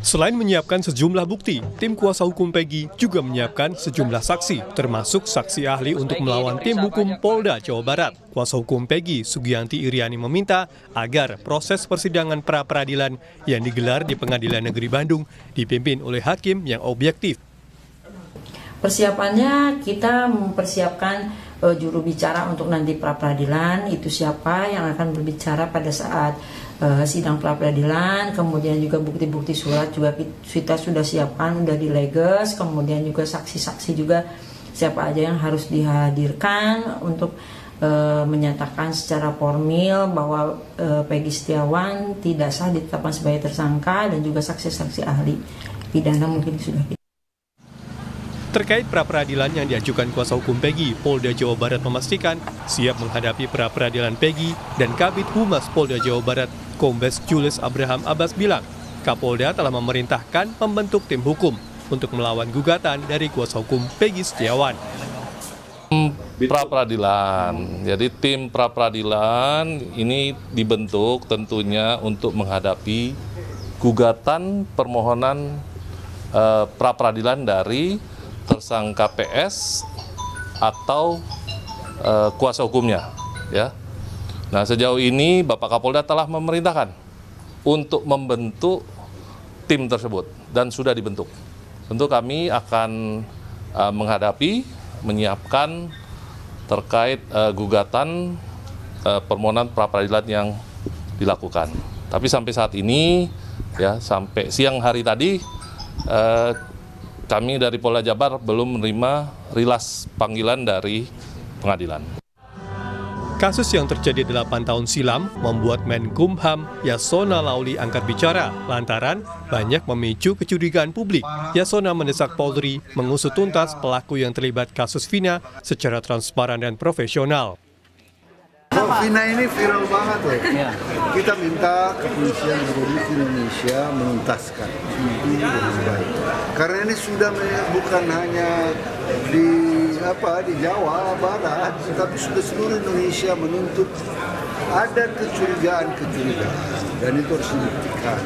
Selain menyiapkan sejumlah bukti, tim kuasa hukum Peggy juga menyiapkan sejumlah saksi, termasuk saksi ahli untuk melawan tim hukum Polda Jawa Barat. Kuasa hukum Peggy, Sugianti Iriani, meminta agar proses persidangan pra-peradilan yang digelar di Pengadilan Negeri Bandung dipimpin oleh hakim yang objektif. Persiapannya kita mempersiapkan juru bicara untuk nanti pra-peradilan, itu siapa yang akan berbicara pada saat sidang pra-peradilan, kemudian juga bukti-bukti surat juga kita sudah siapkan, sudah dileges, kemudian juga saksi-saksi juga siapa aja yang harus dihadirkan untuk menyatakan secara formil bahwa Peggy Setiawan tidak sah ditetapkan sebagai tersangka, dan juga saksi-saksi ahli pidana mungkin sudah. Terkait pra-peradilan yang diajukan kuasa hukum Peggy, Polda Jawa Barat memastikan siap menghadapi pra-peradilan Peggy, dan Kabid Humas Polda Jawa Barat, Kombes Julius Abraham Abbas bilang, Kapolda telah memerintahkan membentuk tim hukum untuk melawan gugatan dari kuasa hukum Peggy Setiawan. Pra-peradilan, jadi tim pra-peradilan ini dibentuk tentunya untuk menghadapi gugatan permohonan pra-peradilan dari tersangka PS atau kuasa hukumnya, ya. Nah, sejauh ini Bapak Kapolda telah memerintahkan untuk membentuk tim tersebut dan sudah dibentuk. Tentu kami akan menyiapkan terkait gugatan permohonan pra-peradilan yang dilakukan. Tapi sampai saat ini, ya, sampai siang hari tadi, kami dari Polda Jabar belum menerima rilas panggilan dari pengadilan. Kasus yang terjadi 8 tahun silam membuat Menkumham Yasona Lauli angkat bicara lantaran banyak memicu kecurigaan publik. Yasona mendesak Polri mengusut tuntas pelaku yang terlibat kasus Vina secara transparan dan profesional. Vina ini viral banget ya. Kita minta kepolisian Republik Indonesia menuntaskan ini dengan baik. Karena ini sudah bukan hanya di Jawa Barat, tetapi sudah seluruh Indonesia menuntut ada kecurigaan, dan itu harus dibuktikan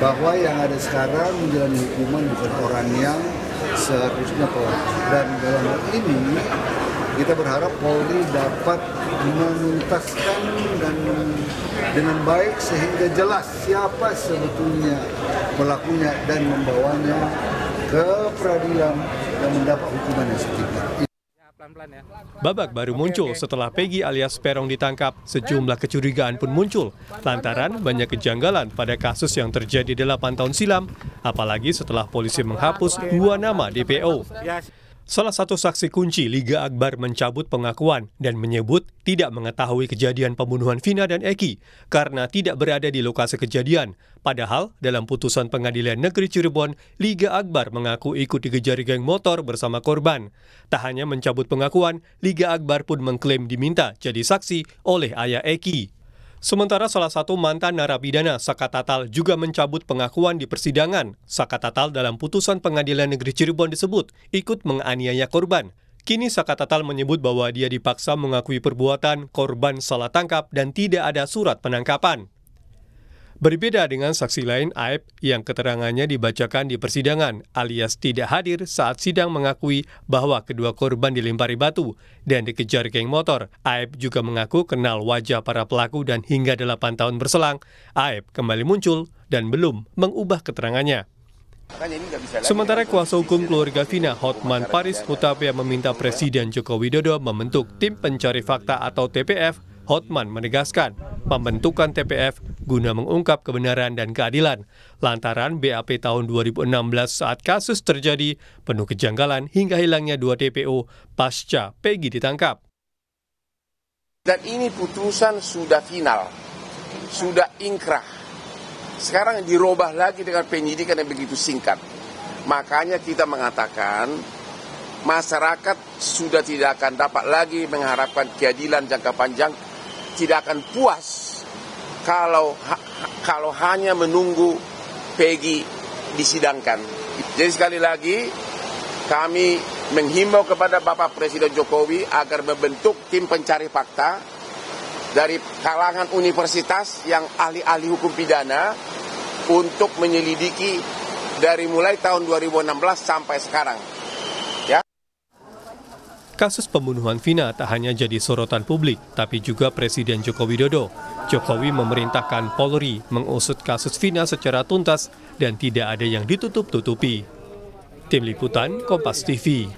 bahwa yang ada sekarang menjalani hukuman bukan orang yang seharusnya pelaku. Dan dalam hal ini kita berharap Polri dapat menuntaskan dan dengan baik sehingga jelas siapa sebetulnya pelakunya dan membawanya ke peradilan dan mendapat hukuman yang setimpal. Babak baru muncul setelah Peggy alias Peron ditangkap, sejumlah kecurigaan pun muncul lantaran banyak kejanggalan pada kasus yang terjadi 8 tahun silam, apalagi setelah polisi menghapus 2 nama DPO. Salah satu saksi kunci Liga Akbar mencabut pengakuan dan menyebut tidak mengetahui kejadian pembunuhan Vina dan Eki karena tidak berada di lokasi kejadian. Padahal dalam putusan Pengadilan Negeri Cirebon, Liga Akbar mengaku ikut dikejar geng motor bersama korban. Tak hanya mencabut pengakuan, Liga Akbar pun mengklaim diminta jadi saksi oleh ayah Eki. Sementara salah satu mantan narapidana, Saka Tatal, juga mencabut pengakuan di persidangan. Saka Tatal dalam putusan Pengadilan Negeri Cirebon disebut ikut menganiaya korban. Kini Saka Tatal menyebut bahwa dia dipaksa mengakui perbuatan, korban salah tangkap, dan tidak ada surat penangkapan. Berbeda dengan saksi lain, Aib, yang keterangannya dibacakan di persidangan, alias tidak hadir saat sidang, mengakui bahwa kedua korban dilempari batu dan dikejar geng motor. Aib juga mengaku kenal wajah para pelaku dan hingga 8 tahun berselang, Aib kembali muncul dan belum mengubah keterangannya. Sementara kuasa hukum keluarga Vina, Hotman Paris Hutapea, meminta Presiden Joko Widodo membentuk tim pencari fakta atau TPF. Hotman menegaskan pembentukan TPF guna mengungkap kebenaran dan keadilan lantaran BAP tahun 2016 saat kasus terjadi penuh kejanggalan hingga hilangnya 2 DPO pasca Peggy ditangkap. Dan ini putusan sudah final, sudah inkrah. Sekarang dirubah lagi dengan penyidikan yang begitu singkat. Makanya kita mengatakan masyarakat sudah tidak akan dapat lagi mengharapkan keadilan jangka panjang, tidak akan puas kalau hanya menunggu Peggy disidangkan. Jadi sekali lagi kami menghimbau kepada Bapak Presiden Jokowi agar membentuk tim pencari fakta dari kalangan universitas yang ahli-ahli hukum pidana untuk menyelidiki dari mulai tahun 2016 sampai sekarang. Ya. Kasus pembunuhan Vina tak hanya jadi sorotan publik, tapi juga Presiden Joko Widodo. Jokowi memerintahkan Polri mengusut kasus Vina secara tuntas dan tidak ada yang ditutup-tutupi. Tim Liputan, Kompas TV.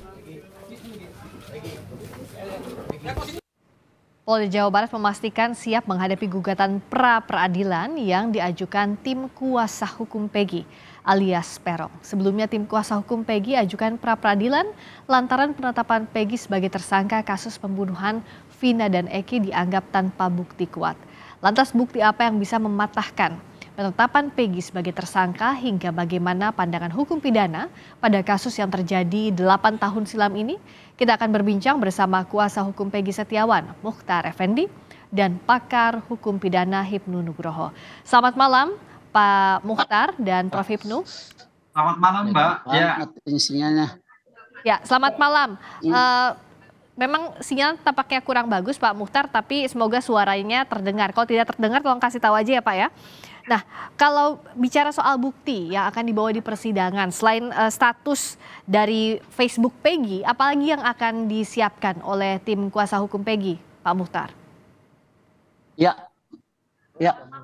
Polda Jawa Barat memastikan siap menghadapi gugatan pra-peradilan yang diajukan tim kuasa hukum Peggy alias Peron. Sebelumnya tim kuasa hukum Peggy ajukan pra-peradilan lantaran penetapan Peggy sebagai tersangka kasus pembunuhan Vina dan Eki dianggap tanpa bukti kuat. Lantas bukti apa yang bisa mematahkan penetapan Peggy sebagai tersangka hingga bagaimana pandangan hukum pidana pada kasus yang terjadi 8 tahun silam ini? Kita akan berbincang bersama kuasa hukum Peggy Setiawan, Mukhtar Effendi, dan pakar hukum pidana Hipnu Nugroho. Selamat malam Pak Mukhtar dan Prof. Hipnu. Selamat malam Mbak. Ya, selamat malam. Memang sinyal tampaknya kurang bagus Pak Mukhtar, tapi semoga suaranya terdengar. Kalau tidak terdengar tolong kasih tahu aja ya Pak ya. Nah, kalau bicara soal bukti yang akan dibawa di persidangan, selain status dari Facebook Peggy, apalagi yang akan disiapkan oleh tim kuasa hukum Peggy, Pak Mukhtar? Ya,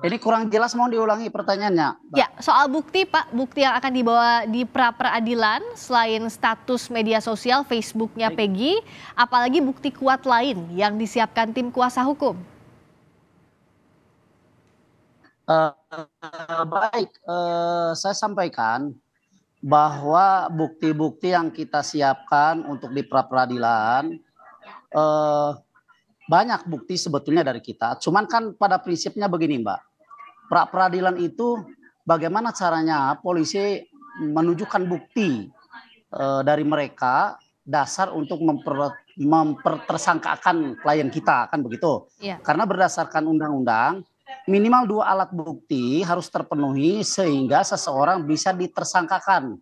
ini kurang jelas, mau diulangi pertanyaannya, Mbak. Ya, soal bukti Pak, bukti yang akan dibawa di pra-peradilan, selain status media sosial Facebooknya Peggy, apalagi bukti kuat lain yang disiapkan tim kuasa hukum? Saya sampaikan bahwa bukti-bukti yang kita siapkan untuk di pra-peradilan banyak bukti sebetulnya dari kita. Cuman kan pada prinsipnya begini Mbak, pra-peradilan itu bagaimana caranya polisi menunjukkan bukti dari mereka dasar untuk mempertersangkakan klien kita, kan begitu? Ya. Karena berdasarkan undang-undang minimal 2 alat bukti harus terpenuhi sehingga seseorang bisa ditersangkakan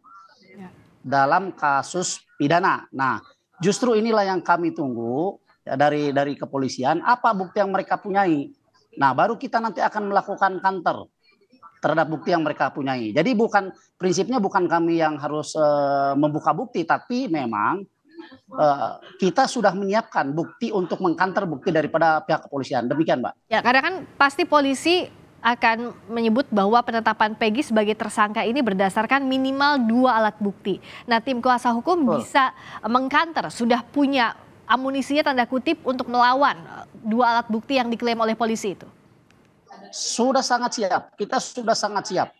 dalam kasus pidana. Nah, justru inilah yang kami tunggu ya, dari kepolisian, apa bukti yang mereka punyai. Nah, baru kita nanti akan melakukan counter terhadap bukti yang mereka punyai. Jadi prinsipnya bukan kami yang harus membuka bukti, tapi memang kita sudah menyiapkan bukti untuk mengkanter bukti daripada pihak kepolisian. Demikian, Mbak. Ya, karena kan pasti polisi akan menyebut bahwa penetapan Peggy sebagai tersangka ini berdasarkan minimal 2 alat bukti. Nah, tim kuasa hukum bisa mengkanter, sudah punya amunisinya tanda kutip untuk melawan 2 alat bukti yang diklaim oleh polisi itu. Sudah sangat siap, kita sudah sangat siap.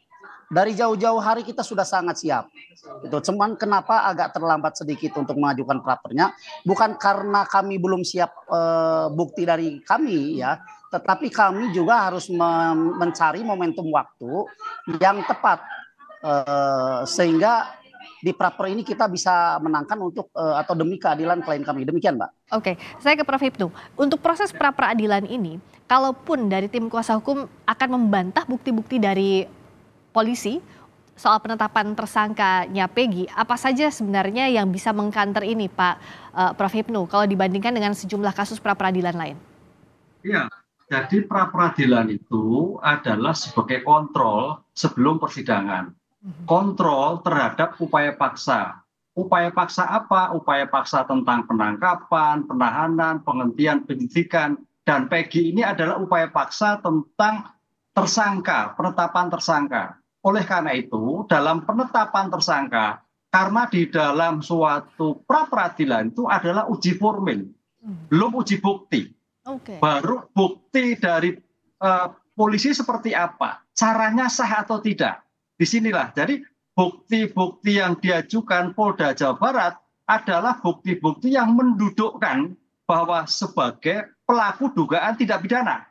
Dari jauh-jauh hari kita sudah sangat siap. Itu cuman kenapa agak terlambat sedikit untuk mengajukan prapernya, bukan karena kami belum siap bukti dari kami ya, tetapi kami juga harus mencari momentum waktu yang tepat sehingga di praper ini kita bisa menangkan untuk atau demi keadilan klien kami. Demikian, Mbak. Oke, saya ke Prof. Hipnu. Untuk proses pra-peradilan ini, kalaupun dari tim kuasa hukum akan membantah bukti-bukti dari polisi soal penetapan tersangkanya Peggy, apa saja sebenarnya yang bisa mengkanter ini Pak Prof. Hipnu kalau dibandingkan dengan sejumlah kasus pra-peradilan lain? Iya, jadi pra-peradilan itu adalah sebagai kontrol sebelum persidangan. Kontrol terhadap upaya paksa. Upaya paksa apa? Upaya paksa tentang penangkapan, penahanan, penghentian penyidikan. Dan Peggy ini adalah upaya paksa tentang tersangka, penetapan tersangka. Oleh karena itu, dalam penetapan tersangka, karena di dalam suatu pra-peradilan itu adalah uji formil, belum uji bukti. Baru bukti dari polisi seperti apa, caranya sah atau tidak. Disinilah, jadi bukti-bukti yang diajukan Polda Jawa Barat adalah bukti-bukti yang mendudukkan bahwa sebagai pelaku dugaan tidak pidana.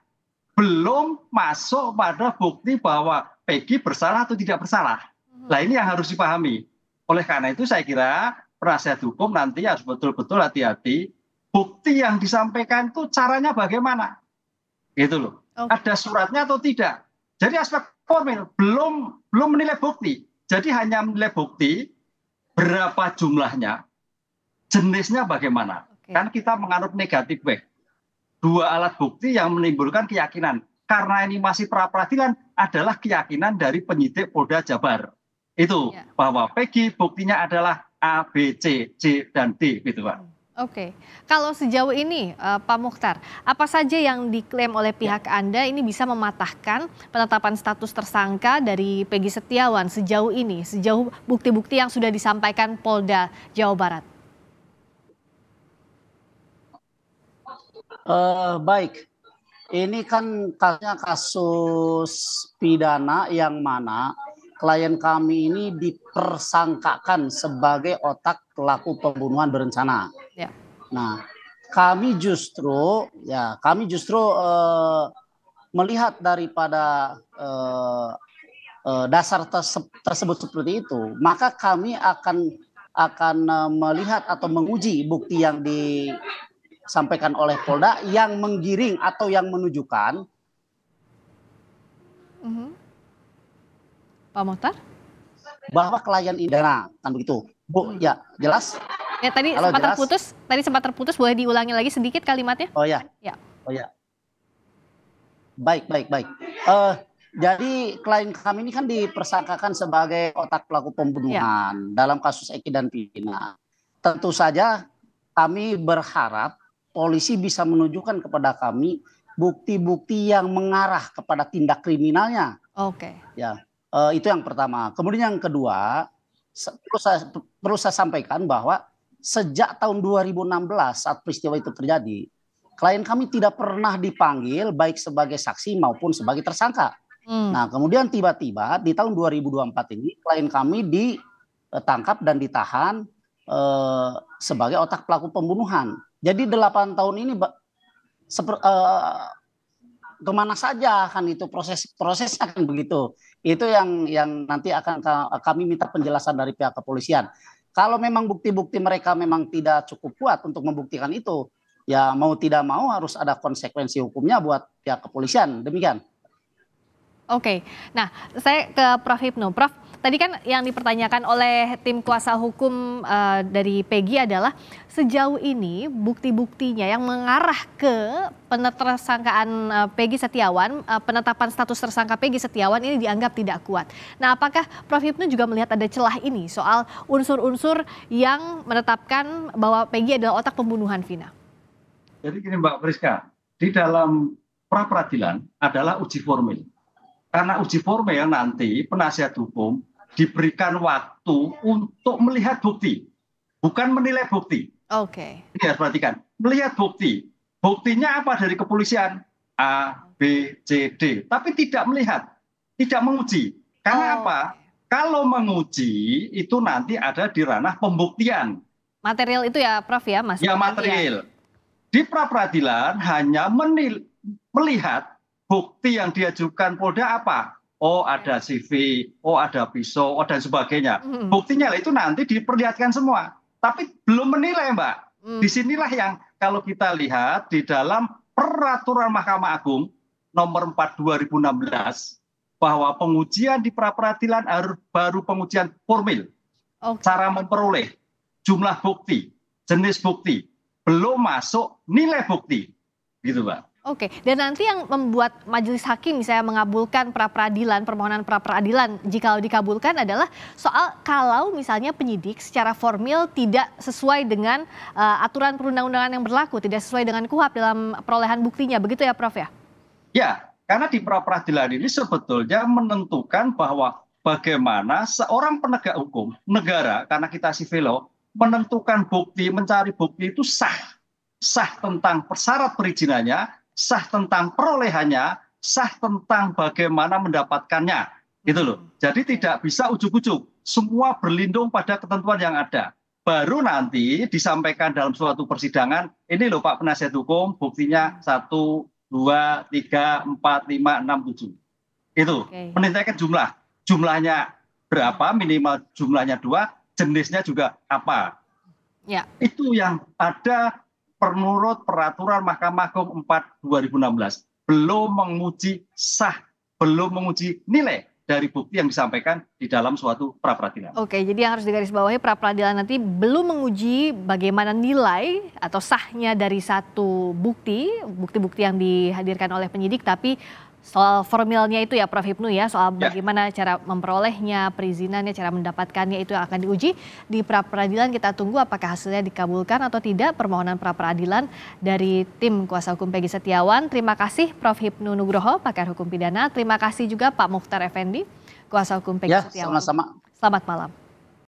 Belum masuk pada bukti bahwa Peggy bersalah atau tidak bersalah. Nah, ini yang harus dipahami. Oleh karena itu saya kira penasihat hukum nanti harus betul-betul hati-hati. Bukti yang disampaikan itu caranya bagaimana? Gitu loh. Ada suratnya atau tidak? Jadi aspek formil belum menilai bukti. Jadi hanya menilai bukti berapa jumlahnya, jenisnya bagaimana. Kan kita menganut negatif back. dua alat bukti yang menimbulkan keyakinan. Karena ini masih pra-peradilan adalah keyakinan dari penyidik Polda Jabar. Itu bahwa Peggy buktinya adalah A, B, C, C, dan D gitu Pak. Oke, kalau sejauh ini Pak Mukhtar, apa saja yang diklaim oleh pihak Anda ini bisa mematahkan penetapan status tersangka dari Peggy Setiawan sejauh ini, sejauh bukti-bukti yang sudah disampaikan Polda Jawa Barat? Baik, ini kan kasus pidana yang mana klien kami ini dipersangkakan sebagai otak pelaku pembunuhan berencana. Ya. Nah, kami justru melihat daripada dasar tersebut seperti itu, maka kami akan melihat atau menguji bukti yang disampaikan oleh Polda yang menggiring atau yang menunjukkan. Pak Mukhtar? Bahwa klien ini kan begitu. Bu, ya, jelas? Ya, tadi sempat terputus, boleh diulangi lagi sedikit kalimatnya? Oh ya. Ya. Oh ya. Baik. Jadi klien kami ini kan dipersangkakan sebagai otak pelaku pembunuhan dalam kasus Eki dan Pina. Tentu saja kami berharap polisi bisa menunjukkan kepada kami bukti-bukti yang mengarah kepada tindak kriminalnya. Oke. Ya. Itu yang pertama. Kemudian yang kedua, perlu saya sampaikan bahwa sejak tahun 2016 saat peristiwa itu terjadi, klien kami tidak pernah dipanggil baik sebagai saksi maupun sebagai tersangka. Nah, kemudian tiba-tiba di tahun 2024 ini klien kami ditangkap dan ditahan sebagai otak pelaku pembunuhan. Jadi 8 tahun ini kemana saja kan itu prosesnya kan begitu. Itu yang nanti akan kami minta penjelasan dari pihak kepolisian. Kalau memang bukti-bukti mereka memang tidak cukup kuat untuk membuktikan itu, ya mau tidak mau harus ada konsekuensi hukumnya buat pihak kepolisian. Demikian. Oke, nah saya ke Prof. Hipnu. Prof, tadi kan yang dipertanyakan oleh tim kuasa hukum dari Peggy adalah sejauh ini bukti-buktinya yang mengarah ke tersangkaan Peggy Setiawan, penetapan status tersangka Peggy Setiawan ini dianggap tidak kuat. Nah, apakah Prof. Hipnu juga melihat ada celah ini soal unsur-unsur yang menetapkan bahwa Peggy adalah otak pembunuhan Vina? Jadi gini Mbak Priska, di dalam pra-peradilan adalah uji formil. Karena uji formil nanti penasihat hukum diberikan waktu untuk melihat bukti, bukan menilai bukti. Oke. Ini harus perhatikan, melihat bukti. Buktinya apa dari kepolisian? A, B, C, D. Tapi tidak melihat, tidak menguji. Karena apa? Kalau menguji itu nanti ada di ranah pembuktian. Material itu ya Prof ya, Mas? Ya material. Di pra-peradilan hanya melihat bukti yang diajukan Polda apa? Oh ada CV, oh ada pisau, oh dan sebagainya. Buktinya itu nanti diperlihatkan semua. Tapi belum menilai Mbak. Disinilah yang kalau kita lihat di dalam peraturan Mahkamah Agung nomor 4 2016 bahwa pengujian di pra-peradilan baru pengujian formil. Cara memperoleh jumlah bukti, jenis bukti, belum masuk nilai bukti. Gitu Mbak. Oke, dan nanti yang membuat majelis hakim misalnya mengabulkan pra-peradilan, permohonan pra-peradilan jika dikabulkan adalah soal kalau misalnya penyidik secara formil tidak sesuai dengan aturan perundang-undangan yang berlaku, tidak sesuai dengan KUHP dalam perolehan buktinya, begitu ya Prof ya? Ya, karena di pra-peradilan ini sebetulnya menentukan bahwa bagaimana seorang penegak hukum negara, karena kita civil law, menentukan bukti, mencari bukti itu sah tentang persyarat perizinannya, sah tentang perolehannya, sah tentang bagaimana mendapatkannya, gitu loh. Jadi tidak bisa ujuk-ujuk, semua berlindung pada ketentuan yang ada. Baru nanti disampaikan dalam suatu persidangan, ini loh Pak penasihat hukum, buktinya 1, 2, 3, 4, 5, 6, 7. Itu menentukan jumlahnya berapa, minimal jumlahnya 2, jenisnya juga apa. Ya. Itu yang ada menurut peraturan Mahkamah Agung 4 2016. Belum menguji sah, belum menguji nilai. dari bukti yang disampaikan di dalam suatu pra-peradilan. Oke, jadi yang harus digarisbawahi pra-peradilan nanti belum menguji bagaimana nilai atau sahnya dari satu bukti-bukti yang dihadirkan oleh penyidik, tapi soal formilnya itu ya Prof. Hipnu ya, soal bagaimana cara memperolehnya, perizinannya, cara mendapatkannya itu yang akan diuji di pra-peradilan. Kita tunggu apakah hasilnya dikabulkan atau tidak permohonan pra-peradilan dari tim kuasa hukum Peggy Setiawan. Terima kasih Prof. Hipnu Nugroho, pakar hukum pidana. Terima kasih juga Pak Mukhtar Effendi, kuasa hukum Peggy Setiawan. Sama-sama. Selamat malam.